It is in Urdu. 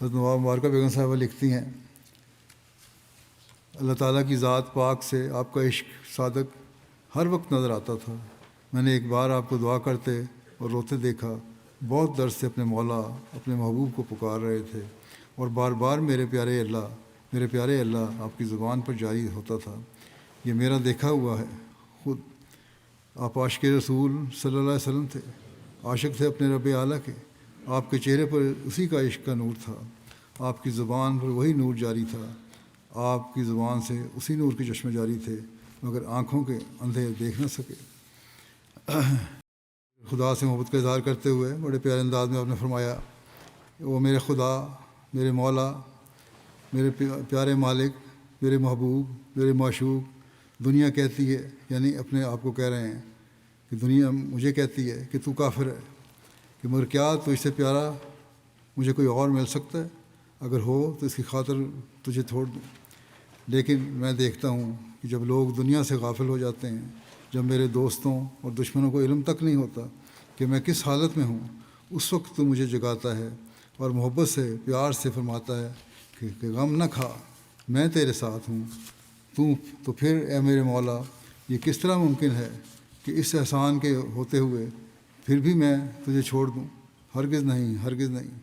حضرت نواب مبارکہ بیگم صاحبہ لکھتی ہیں، اللہ تعالیٰ کی ذات پاک سے آپ کا عشق صادق ہر وقت نظر آتا تھا۔ میں نے ایک بار آپ کو دعا کرتے اور روتے دیکھا، بہت درد سے اپنے مولا، اپنے محبوب کو پکار رہے تھے، اور بار بار میرے پیارے اللہ آپ کی زبان پر جاری ہوتا تھا۔ یہ میرا دیکھا ہوا ہے۔ خود آپ عاشق رسول صلی اللہ علیہ وسلم تھے، عاشق تھے اپنے رب اعلیٰ کے، آپ کے چہرے پر اسی کا عشق کا نور تھا، آپ کی زبان پر وہی نور جاری تھا، آپ کی زبان سے اسی نور کے چشمے جاری تھے، مگر آنکھوں کے اندھے دیکھ نہ سکے۔ خدا سے محبت کا اظہار کرتے ہوئے بڑے پیارے انداز میں آپ نے فرمایا، وہ میرے خدا، میرے مولا، میرے پیارے مالک، میرے محبوب، میرے معشوق، دنیا کہتی ہے، یعنی اپنے آپ کو کہہ رہے ہیں کہ دنیا مجھے کہتی ہے کہ تو کافر ہے، کہ مگر کیا تو اس سے پیارا مجھے کوئی اور مل سکتا ہے؟ اگر ہو تو اس کی خاطر تجھے چھوڑ دوں۔ لیکن میں دیکھتا ہوں کہ جب لوگ دنیا سے غافل ہو جاتے ہیں، جب میرے دوستوں اور دشمنوں کو علم تک نہیں ہوتا کہ میں کس حالت میں ہوں، اس وقت تو مجھے جگاتا ہے اور محبت سے، پیار سے فرماتا ہے کہ غم نہ کھا، میں تیرے ساتھ ہوں۔ تو پھر اے میرے مولا، یہ کس طرح ممکن ہے کہ اس احسان کے ہوتے ہوئے پھر بھی میں تجھے چھوڑ دوں؟ ہرگز نہیں، ہرگز نہیں۔